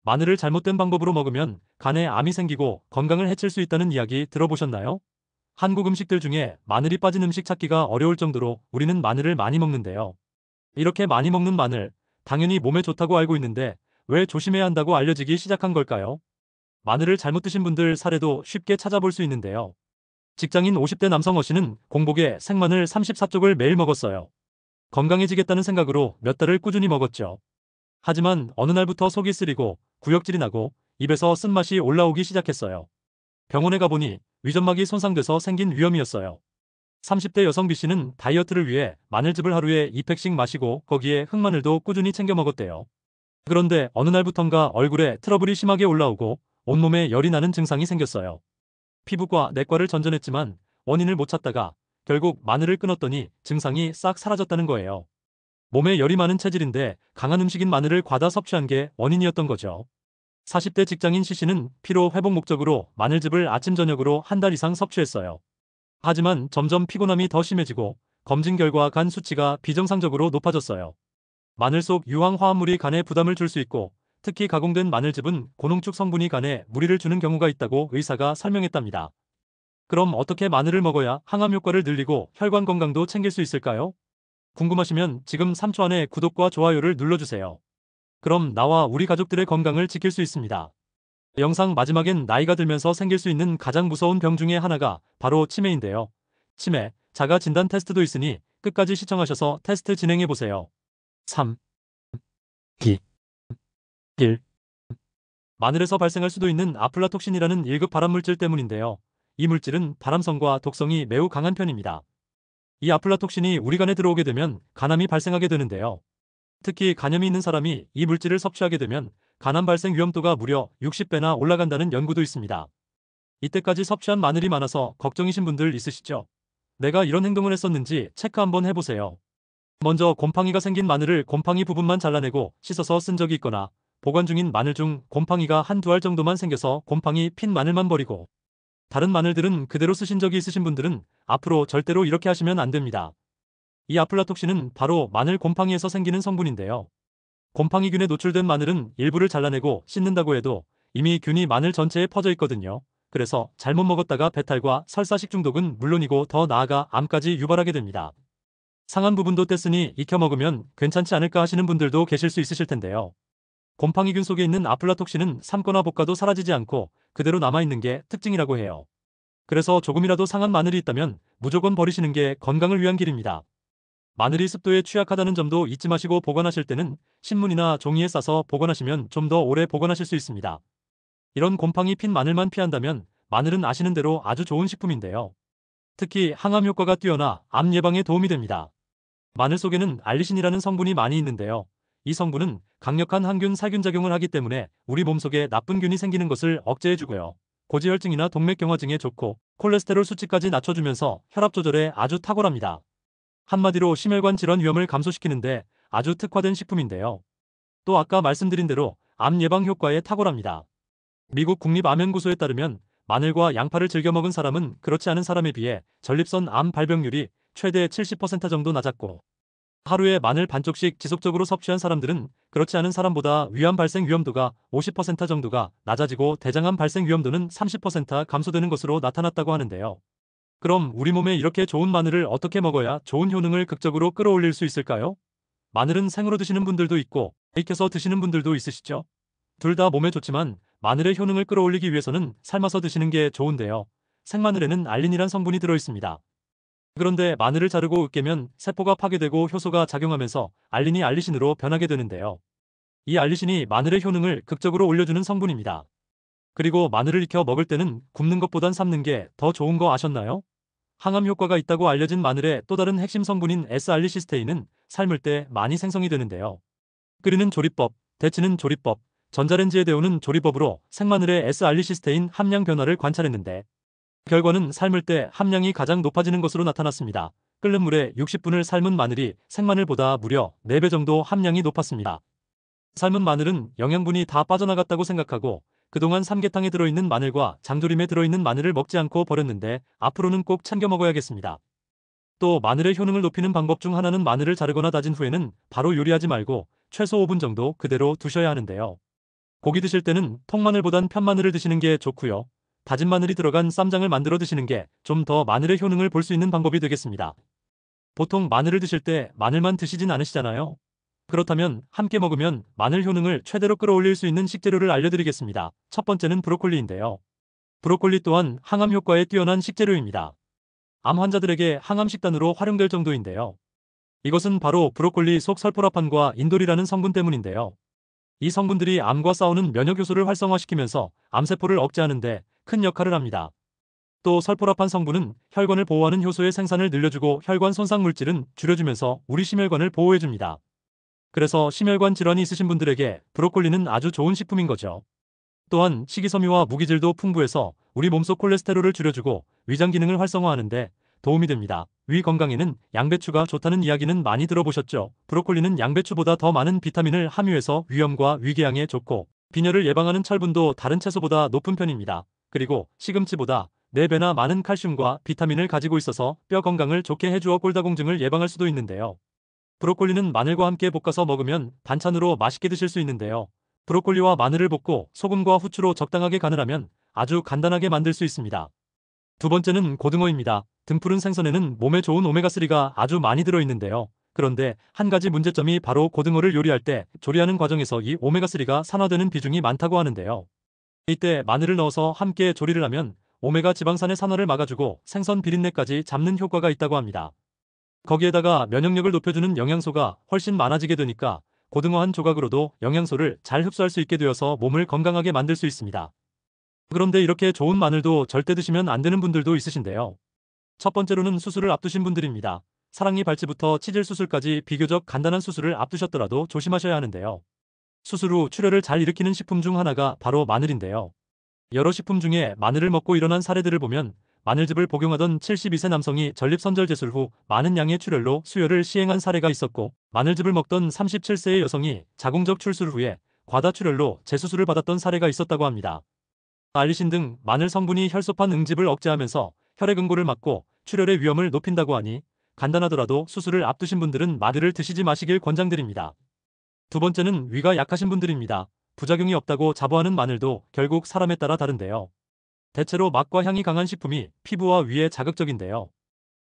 마늘을 잘못된 방법으로 먹으면 간에 암이 생기고 건강을 해칠 수 있다는 이야기 들어보셨나요? 한국 음식들 중에 마늘이 빠진 음식 찾기가 어려울 정도로 우리는 마늘을 많이 먹는데요. 이렇게 많이 먹는 마늘, 당연히 몸에 좋다고 알고 있는데 왜 조심해야 한다고 알려지기 시작한 걸까요? 마늘을 잘못 드신 분들 사례도 쉽게 찾아볼 수 있는데요. 직장인 50대 남성 어씨는 공복에 생마늘 34쪽을 매일 먹었어요. 건강해지겠다는 생각으로 몇 달을 꾸준히 먹었죠. 하지만 어느 날부터 속이 쓰리고 구역질이 나고 입에서 쓴맛이 올라오기 시작했어요. 병원에 가보니 위점막이 손상돼서 생긴 위염이었어요. 30대 여성 B씨는 다이어트를 위해 마늘즙을 하루에 2팩씩 마시고 거기에 흑마늘도 꾸준히 챙겨 먹었대요. 그런데 어느 날부턴가 얼굴에 트러블이 심하게 올라오고 온몸에 열이 나는 증상이 생겼어요. 피부과 내과를 전전했지만 원인을 못 찾다가 결국 마늘을 끊었더니 증상이 싹 사라졌다는 거예요. 몸에 열이 많은 체질인데 강한 음식인 마늘을 과다 섭취한 게 원인이었던 거죠. 40대 직장인 C씨는 피로 회복 목적으로 마늘즙을 아침 저녁으로 한 달 이상 섭취했어요. 하지만 점점 피곤함이 더 심해지고 검진 결과 간 수치가 비정상적으로 높아졌어요. 마늘 속 유황 화합물이 간에 부담을 줄 수 있고 특히 가공된 마늘즙은 고농축 성분이 간에 무리를 주는 경우가 있다고 의사가 설명했답니다. 그럼 어떻게 마늘을 먹어야 항암 효과를 늘리고 혈관 건강도 챙길 수 있을까요? 궁금하시면 지금 3초 안에 구독과 좋아요를 눌러주세요. 그럼 나와 우리 가족들의 건강을 지킬 수 있습니다. 영상 마지막엔 나이가 들면서 생길 수 있는 가장 무서운 병 중에 하나가 바로 치매인데요. 치매, 자가 진단 테스트도 있으니 끝까지 시청하셔서 테스트 진행해보세요. 3, 2, 1. 마늘에서 발생할 수도 있는 아플라톡신이라는 1급 발암물질 때문인데요. 이 물질은 발암성과 독성이 매우 강한 편입니다. 이 아플라톡신이 우리 간에 들어오게 되면 간암이 발생하게 되는데요. 특히 간염이 있는 사람이 이 물질을 섭취하게 되면 간암 발생 위험도가 무려 60배나 올라간다는 연구도 있습니다. 이때까지 섭취한 마늘이 많아서 걱정이신 분들 있으시죠? 내가 이런 행동을 했었는지 체크 한번 해보세요. 먼저 곰팡이가 생긴 마늘을 곰팡이 부분만 잘라내고 씻어서 쓴 적이 있거나 보관 중인 마늘 중 곰팡이가 한두 알 정도만 생겨서 곰팡이 핀 마늘만 버리고 다른 마늘들은 그대로 쓰신 적이 있으신 분들은 앞으로 절대로 이렇게 하시면 안 됩니다. 이 아플라톡신은 바로 마늘 곰팡이에서 생기는 성분인데요. 곰팡이균에 노출된 마늘은 일부를 잘라내고 씻는다고 해도 이미 균이 마늘 전체에 퍼져 있거든요. 그래서 잘못 먹었다가 배탈과 설사 식중독은 물론이고 더 나아가 암까지 유발하게 됩니다. 상한 부분도 뗐으니 익혀 먹으면 괜찮지 않을까 하시는 분들도 계실 수 있으실 텐데요. 곰팡이균 속에 있는 아플라톡신은 삶거나 볶아도 사라지지 않고 그대로 남아있는 게 특징이라고 해요. 그래서 조금이라도 상한 마늘이 있다면 무조건 버리시는 게 건강을 위한 길입니다. 마늘이 습도에 취약하다는 점도 잊지 마시고 보관하실 때는 신문이나 종이에 싸서 보관하시면 좀 더 오래 보관하실 수 있습니다. 이런 곰팡이 핀 마늘만 피한다면 마늘은 아시는 대로 아주 좋은 식품인데요. 특히 항암 효과가 뛰어나 암 예방에 도움이 됩니다. 마늘 속에는 알리신이라는 성분이 많이 있는데요. 이 성분은 강력한 항균 살균 작용을 하기 때문에 우리 몸속에 나쁜 균이 생기는 것을 억제해주고요. 고지혈증이나 동맥경화증에 좋고 콜레스테롤 수치까지 낮춰주면서 혈압 조절에 아주 탁월합니다. 한마디로 심혈관 질환 위험을 감소시키는데 아주 특화된 식품인데요. 또 아까 말씀드린 대로 암 예방 효과에 탁월합니다. 미국 국립암연구소에 따르면 마늘과 양파를 즐겨 먹은 사람은 그렇지 않은 사람에 비해 전립선 암 발병률이 최대 70% 정도 낮았고 하루에 마늘 반쪽씩 지속적으로 섭취한 사람들은 그렇지 않은 사람보다 위암 발생 위험도가 50% 정도가 낮아지고 대장암 발생 위험도는 30% 감소되는 것으로 나타났다고 하는데요. 그럼 우리 몸에 이렇게 좋은 마늘을 어떻게 먹어야 좋은 효능을 극적으로 끌어올릴 수 있을까요? 마늘은 생으로 드시는 분들도 있고 익혀서 드시는 분들도 있으시죠? 둘 다 몸에 좋지만 마늘의 효능을 끌어올리기 위해서는 삶아서 드시는 게 좋은데요. 생마늘에는 알린이란 성분이 들어있습니다. 그런데 마늘을 자르고 으깨면 세포가 파괴되고 효소가 작용하면서 알린이 알리신으로 변하게 되는데요. 이 알리신이 마늘의 효능을 극적으로 올려주는 성분입니다. 그리고 마늘을 익혀 먹을 때는 굽는 것보단 삶는 게 더 좋은 거 아셨나요? 항암 효과가 있다고 알려진 마늘의 또 다른 핵심 성분인 S알리시스테인은 삶을 때 많이 생성이 되는데요. 끓이는 조리법, 데치는 조리법, 전자레인지에 데우는 조리법으로 생마늘의 S알리시스테인 함량 변화를 관찰했는데 결과는 삶을 때 함량이 가장 높아지는 것으로 나타났습니다. 끓는 물에 60분을 삶은 마늘이 생마늘보다 무려 4배 정도 함량이 높았습니다. 삶은 마늘은 영양분이 다 빠져나갔다고 생각하고 그동안 삼계탕에 들어있는 마늘과 장조림에 들어있는 마늘을 먹지 않고 버렸는데 앞으로는 꼭 챙겨 먹어야겠습니다. 또 마늘의 효능을 높이는 방법 중 하나는 마늘을 자르거나 다진 후에는 바로 요리하지 말고 최소 5분 정도 그대로 두셔야 하는데요. 고기 드실 때는 통마늘보단 편마늘을 드시는 게 좋고요. 다진 마늘이 들어간 쌈장을 만들어 드시는 게 좀 더 마늘의 효능을 볼 수 있는 방법이 되겠습니다. 보통 마늘을 드실 때 마늘만 드시진 않으시잖아요. 그렇다면 함께 먹으면 마늘 효능을 최대로 끌어올릴 수 있는 식재료를 알려드리겠습니다. 첫 번째는 브로콜리인데요. 브로콜리 또한 항암 효과에 뛰어난 식재료입니다. 암 환자들에게 항암 식단으로 활용될 정도인데요. 이것은 바로 브로콜리 속 설포라판과 인돌이라는 성분 때문인데요. 이 성분들이 암과 싸우는 면역 요소를 활성화시키면서 암세포를 억제하는 데 큰 역할을 합니다. 또 설포라판 성분은 혈관을 보호하는 효소의 생산을 늘려주고 혈관 손상 물질은 줄여주면서 우리 심혈관을 보호해줍니다. 그래서 심혈관 질환이 있으신 분들에게 브로콜리는 아주 좋은 식품인 거죠. 또한 식이섬유와 무기질도 풍부해서 우리 몸속 콜레스테롤을 줄여주고 위장 기능을 활성화하는데 도움이 됩니다. 위 건강에는 양배추가 좋다는 이야기는 많이 들어보셨죠? 브로콜리는 양배추보다 더 많은 비타민을 함유해서 위염과 위궤양에 좋고 빈혈을 예방하는 철분도 다른 채소보다 높은 편입니다. 그리고 시금치보다 4배나 많은 칼슘과 비타민을 가지고 있어서 뼈 건강을 좋게 해주어 꼴다공증을 예방할 수도 있는데요. 브로콜리는 마늘과 함께 볶아서 먹으면 반찬으로 맛있게 드실 수 있는데요. 브로콜리와 마늘을 볶고 소금과 후추로 적당하게 간을 하면 아주 간단하게 만들 수 있습니다. 두 번째는 고등어입니다. 등푸른 생선에는 몸에 좋은 오메가3가 아주 많이 들어있는데요. 그런데 한 가지 문제점이 바로 고등어를 요리할 때 조리하는 과정에서 이 오메가3가 산화되는 비중이 많다고 하는데요. 이때 마늘을 넣어서 함께 조리를 하면 오메가 지방산의 산화를 막아주고 생선 비린내까지 잡는 효과가 있다고 합니다. 거기에다가 면역력을 높여주는 영양소가 훨씬 많아지게 되니까 고등어 한 조각으로도 영양소를 잘 흡수할 수 있게 되어서 몸을 건강하게 만들 수 있습니다. 그런데 이렇게 좋은 마늘도 절대 드시면 안 되는 분들도 있으신데요. 첫 번째로는 수술을 앞두신 분들입니다. 사랑니 발치부터 치질 수술까지 비교적 간단한 수술을 앞두셨더라도 조심하셔야 하는데요. 수술 후 출혈을 잘 일으키는 식품 중 하나가 바로 마늘인데요. 여러 식품 중에 마늘을 먹고 일어난 사례들을 보면 마늘즙을 복용하던 72세 남성이 전립선절 제술 후 많은 양의 출혈로 수혈을 시행한 사례가 있었고, 마늘즙을 먹던 37세의 여성이 자궁적 출술 후에 과다 출혈로 재수술을 받았던 사례가 있었다고 합니다. 알리신 등 마늘 성분이 혈소판 응집을 억제하면서 혈액 응고를 막고 출혈의 위험을 높인다고 하니 간단하더라도 수술을 앞두신 분들은 마늘을 드시지 마시길 권장드립니다. 두 번째는 위가 약하신 분들입니다. 부작용이 없다고 자부하는 마늘도 결국 사람에 따라 다른데요. 대체로 맛과 향이 강한 식품이 피부와 위에 자극적인데요.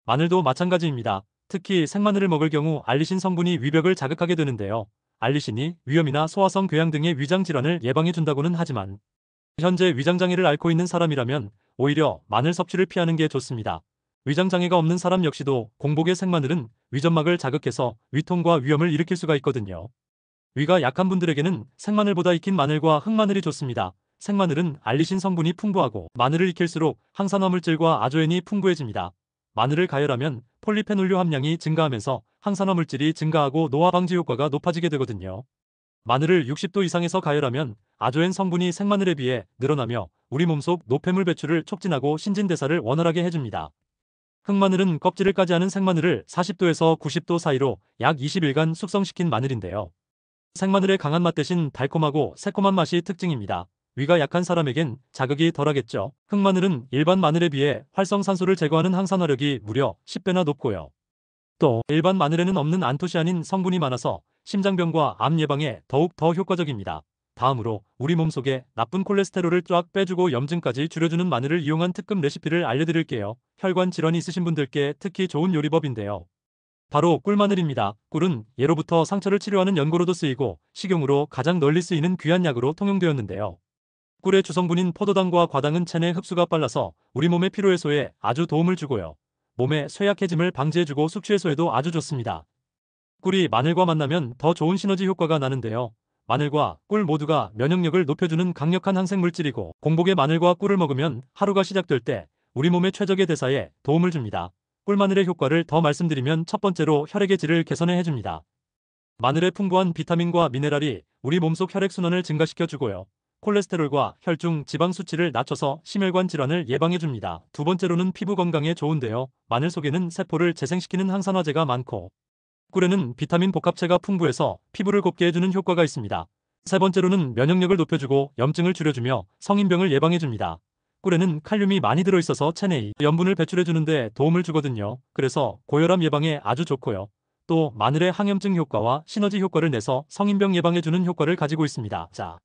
마늘도 마찬가지입니다. 특히 생마늘을 먹을 경우 알리신 성분이 위벽을 자극하게 되는데요. 알리신이 위염이나 소화성 궤양 등의 위장 질환을 예방해준다고는 하지만 현재 위장장애를 앓고 있는 사람이라면 오히려 마늘 섭취를 피하는 게 좋습니다. 위장장애가 없는 사람 역시도 공복의 생마늘은 위점막을 자극해서 위통과 위염을 일으킬 수가 있거든요. 위가 약한 분들에게는 생마늘보다 익힌 마늘과 흑마늘이 좋습니다. 생마늘은 알리신 성분이 풍부하고 마늘을 익힐수록 항산화 물질과 아조엔이 풍부해집니다. 마늘을 가열하면 폴리페놀류 함량이 증가하면서 항산화 물질이 증가하고 노화 방지 효과가 높아지게 되거든요. 마늘을 60도 이상에서 가열하면 아조엔 성분이 생마늘에 비해 늘어나며 우리 몸속 노폐물 배출을 촉진하고 신진대사를 원활하게 해줍니다. 흑마늘은 껍질을 까지 않은 생마늘을 40도에서 90도 사이로 약 20일간 숙성시킨 마늘인데요. 생마늘의 강한 맛 대신 달콤하고 새콤한 맛이 특징입니다. 위가 약한 사람에겐 자극이 덜하겠죠. 흑마늘은 일반 마늘에 비해 활성산소를 제거하는 항산화력이 무려 10배나 높고요. 또 일반 마늘에는 없는 안토시아닌 성분이 많아서 심장병과 암 예방에 더욱 더 효과적입니다. 다음으로 우리 몸속에 나쁜 콜레스테롤을 쫙 빼주고 염증까지 줄여주는 마늘을 이용한 특급 레시피를 알려드릴게요. 혈관 질환이 있으신 분들께 특히 좋은 요리법인데요. 바로 꿀마늘입니다. 꿀은 예로부터 상처를 치료하는 연고로도 쓰이고 식용으로 가장 널리 쓰이는 귀한 약으로 통용되었는데요. 꿀의 주성분인 포도당과 과당은 체내 흡수가 빨라서 우리 몸의 피로해소에 아주 도움을 주고요. 몸의 쇠약해짐을 방지해주고 숙취해소에도 아주 좋습니다. 꿀이 마늘과 만나면 더 좋은 시너지 효과가 나는데요. 마늘과 꿀 모두가 면역력을 높여주는 강력한 항생물질이고 공복에 마늘과 꿀을 먹으면 하루가 시작될 때 우리 몸의 최적의 대사에 도움을 줍니다. 꿀마늘의 효과를 더 말씀드리면 첫 번째로 혈액의 질을 개선해 해줍니다. 마늘의 풍부한 비타민과 미네랄이 우리 몸속 혈액순환을 증가시켜주고요. 콜레스테롤과 혈중 지방 수치를 낮춰서 심혈관 질환을 예방해줍니다. 두 번째로는 피부 건강에 좋은데요. 마늘 속에는 세포를 재생시키는 항산화제가 많고 꿀에는 비타민 복합체가 풍부해서 피부를 곱게 해주는 효과가 있습니다. 세 번째로는 면역력을 높여주고 염증을 줄여주며 성인병을 예방해줍니다. 꿀에는 칼륨이 많이 들어있어서 체내의 염분을 배출해주는데 도움을 주거든요. 그래서 고혈압 예방에 아주 좋고요. 또 마늘의 항염증 효과와 시너지 효과를 내서 성인병 예방해주는 효과를 가지고 있습니다. 자,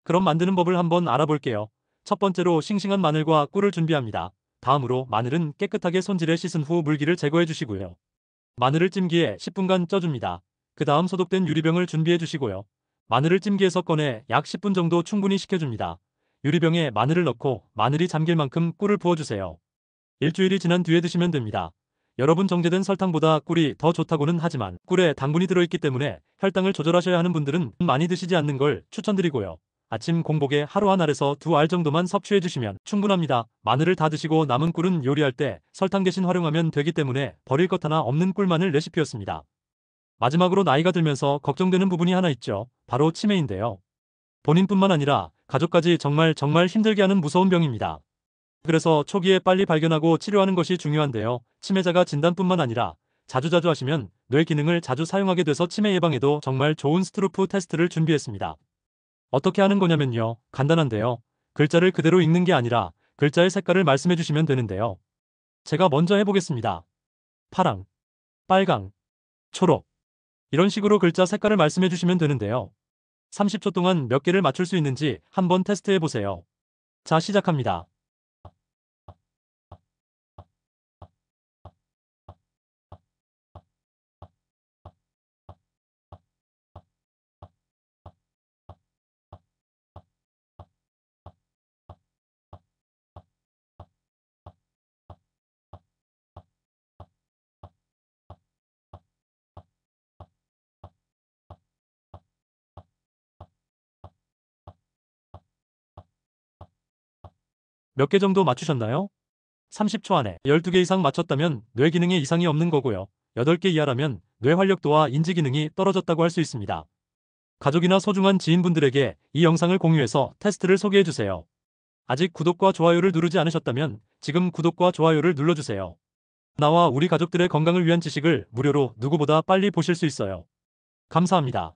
그럼 만드는 법을 한번 알아볼게요. 첫 번째로 싱싱한 마늘과 꿀을 준비합니다. 다음으로 마늘은 깨끗하게 손질해 씻은 후 물기를 제거해 주시고요. 마늘을 찜기에 10분간 쪄줍니다. 그 다음 소독된 유리병을 준비해 주시고요. 마늘을 찜기에서 꺼내 약 10분 정도 충분히 식혀줍니다. 유리병에 마늘을 넣고 마늘이 잠길 만큼 꿀을 부어주세요. 일주일이 지난 뒤에 드시면 됩니다. 여러분 정제된 설탕보다 꿀이 더 좋다고는 하지만 꿀에 당분이 들어있기 때문에 혈당을 조절하셔야 하는 분들은 많이 드시지 않는 걸 추천드리고요. 아침 공복에 하루 한 알에서 두 알 정도만 섭취해 주시면 충분합니다. 마늘을 다 드시고 남은 꿀은 요리할 때 설탕 대신 활용하면 되기 때문에 버릴 것 하나 없는 꿀마늘 레시피였습니다. 마지막으로 나이가 들면서 걱정되는 부분이 하나 있죠. 바로 치매인데요. 본인뿐만 아니라 가족까지 정말 힘들게 하는 무서운 병입니다. 그래서 초기에 빨리 발견하고 치료하는 것이 중요한데요. 치매자가 진단뿐만 아니라 자주자주 하시면 뇌 기능을 자주 사용하게 돼서 치매 예방에도 정말 좋은 스트루프 테스트를 준비했습니다. 어떻게 하는 거냐면요. 간단한데요. 글자를 그대로 읽는 게 아니라 글자의 색깔을 말씀해 주시면 되는데요. 제가 먼저 해보겠습니다. 파랑, 빨강, 초록. 이런 식으로 글자 색깔을 말씀해 주시면 되는데요. 30초 동안 몇 개를 맞출 수 있는지 한번 테스트해 보세요. 자, 시작합니다. 몇 개 정도 맞추셨나요? 30초 안에 12개 이상 맞췄다면 뇌 기능에 이상이 없는 거고요. 8개 이하라면 뇌 활력도와 인지 기능이 떨어졌다고 할 수 있습니다. 가족이나 소중한 지인분들에게 이 영상을 공유해서 테스트를 소개해주세요. 아직 구독과 좋아요를 누르지 않으셨다면 지금 구독과 좋아요를 눌러주세요. 나와 우리 가족들의 건강을 위한 지식을 무료로 누구보다 빨리 보실 수 있어요. 감사합니다.